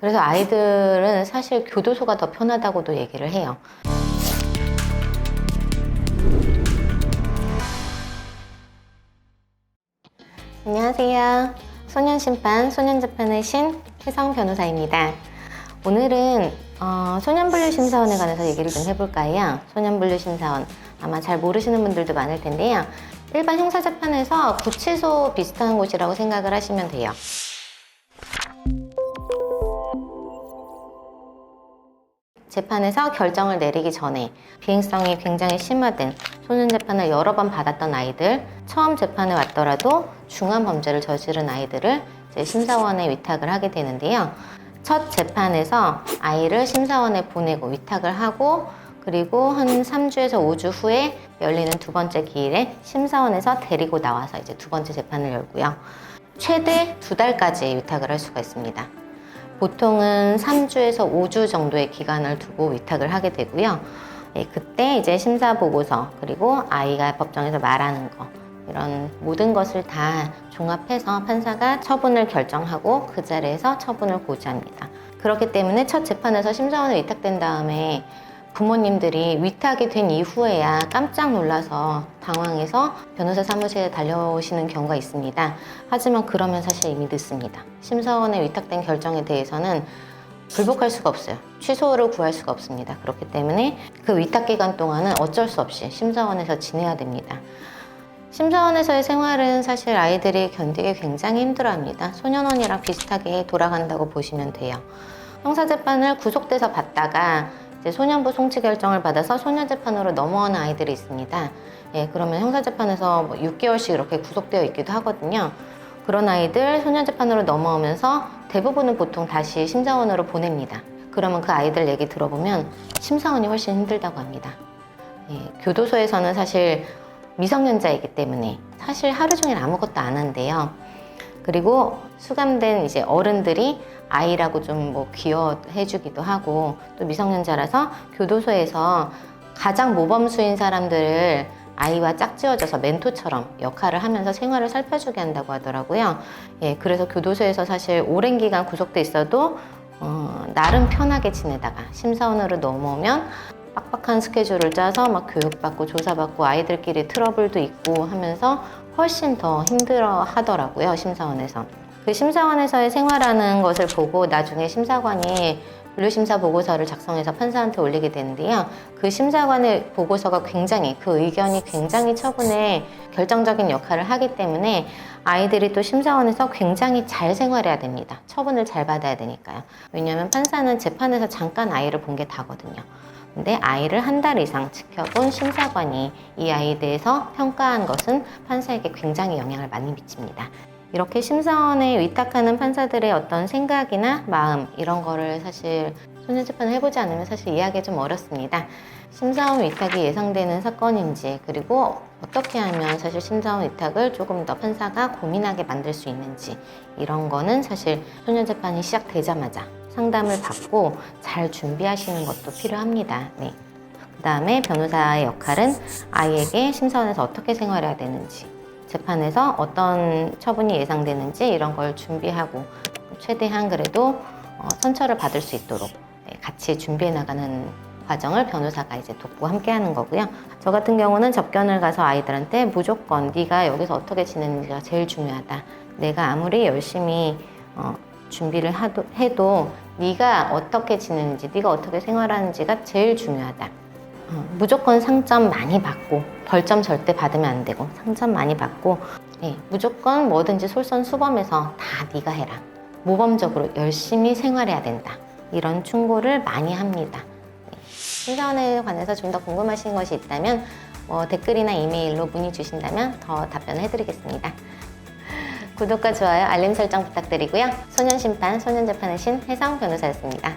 그래서 아이들은 사실 교도소가 더 편하다고도 얘기를 해요. 안녕하세요. 소년심판, 소년재판의 신 혜성 변호사입니다. 오늘은 소년분류심사원에 관해서 얘기를 좀 해볼까 해요. 소년분류심사원, 아마 잘 모르시는 분들도 많을 텐데요. 일반 형사재판에서 구치소 비슷한 곳이라고 생각을 하시면 돼요. 재판에서 결정을 내리기 전에 비행성이 굉장히 심화된 소년재판을 여러 번 받았던 아이들, 처음 재판에 왔더라도 중한 범죄를 저지른 아이들을 이제 심사원에 위탁을 하게 되는데요. 첫 재판에서 아이를 심사원에 보내고 위탁을 하고, 그리고 한 3주에서 5주 후에 열리는 두 번째 기일에 심사원에서 데리고 나와서 이제 두 번째 재판을 열고요. 최대 2달까지 위탁을 할 수가 있습니다. 보통은 3주에서 5주 정도의 기간을 두고 위탁을 하게 되고요. 그때 이제 심사 보고서, 그리고 아이가 법정에서 말하는 거, 이런 모든 것을 다 종합해서 판사가 처분을 결정하고 그 자리에서 처분을 고지합니다. 그렇기 때문에 첫 재판에서 심사원에 위탁된 다음에 부모님들이 위탁이 된 이후에야 깜짝 놀라서 당황해서 변호사 사무실에 달려오시는 경우가 있습니다. 하지만 그러면 사실 이미 늦습니다. 심사원에 위탁된 결정에 대해서는 불복할 수가 없어요. 취소를 구할 수가 없습니다. 그렇기 때문에 그 위탁 기간 동안은 어쩔 수 없이 심사원에서 지내야 됩니다. 심사원에서의 생활은 사실 아이들이 견디기 굉장히 힘들어합니다. 소년원이랑 비슷하게 돌아간다고 보시면 돼요. 형사재판을 구속돼서 받다가 이제 소년부 송치 결정을 받아서 소년재판으로 넘어오는 아이들이 있습니다. 그러면 형사재판에서 뭐 6개월씩 이렇게 구속되어 있기도 하거든요. 그런 아이들 소년재판으로 넘어오면서 대부분은 보통 다시 심사원으로 보냅니다. 그러면 그 아이들 얘기 들어보면 심사원이 훨씬 힘들다고 합니다. 교도소에서는 사실 미성년자이기 때문에 사실 하루 종일 아무것도 안 한대요. 그리고 수감된 이제 어른들이 아이라고 좀 뭐 귀여워해주기도 하고, 또 미성년자라서 교도소에서 가장 모범수인 사람들을 아이와 짝지어져서 멘토처럼 역할을 하면서 생활을 살펴주게 한다고 하더라고요. 그래서 교도소에서 사실 오랜 기간 구속돼 있어도 나름 편하게 지내다가 심사원으로 넘어오면 빡빡한 스케줄을 짜서 막 교육받고 조사받고 아이들끼리 트러블도 있고 하면서 훨씬 더 힘들어 하더라고요, 심사원에서. 그 심사원에서의 생활하는 것을 보고 나중에 심사관이 분류심사 보고서를 작성해서 판사한테 올리게 되는데요. 그 심사관의 보고서가 그 의견이 굉장히 처분에 결정적인 역할을 하기 때문에 아이들이 또 심사원에서 굉장히 잘 생활해야 됩니다. 처분을 잘 받아야 되니까요. 왜냐하면 판사는 재판에서 잠깐 아이를 본 게 다거든요. 근데 아이를 한 달 이상 지켜본 심사관이 이 아이에 대해서 평가한 것은 판사에게 굉장히 영향을 많이 미칩니다. 이렇게 심사원에 위탁하는 판사들의 어떤 생각이나 마음, 이런 거를 사실 소년재판을 해보지 않으면 사실 이해하기 좀 어렵습니다. 심사원 위탁이 예상되는 사건인지, 그리고 어떻게 하면 사실 심사원 위탁을 조금 더 판사가 고민하게 만들 수 있는지, 이런 거는 사실 소년재판이 시작되자마자 상담을 받고 잘 준비하시는 것도 필요합니다. 그 다음에 변호사의 역할은 아이에게 심사원에서 어떻게 생활해야 되는지, 재판에서 어떤 처분이 예상되는지 이런 걸 준비하고 최대한 그래도 선처를 받을 수 있도록 같이 준비해 나가는 과정을 변호사가 이제 돕고 함께 하는 거고요. 저 같은 경우는 접견을 가서 아이들한테 무조건 네가 여기서 어떻게 지내는지가 제일 중요하다. 내가 아무리 열심히 준비를 해도 네가 어떻게 지내는지, 네가 어떻게 생활하는지가 제일 중요하다. 무조건 상점 많이 받고 벌점 절대 받으면 안 되고, 상점 많이 받고 무조건 뭐든지 솔선수범해서 다 네가 해라. 모범적으로 열심히 생활해야 된다. 이런 충고를 많이 합니다. 심사원에 관해서 좀 더 궁금하신 것이 있다면 댓글이나 이메일로 문의 주신다면 더 답변을 해드리겠습니다. 구독과 좋아요, 알림 설정 부탁드리고요. 소년심판, 소년재판의 신 혜성 변호사였습니다.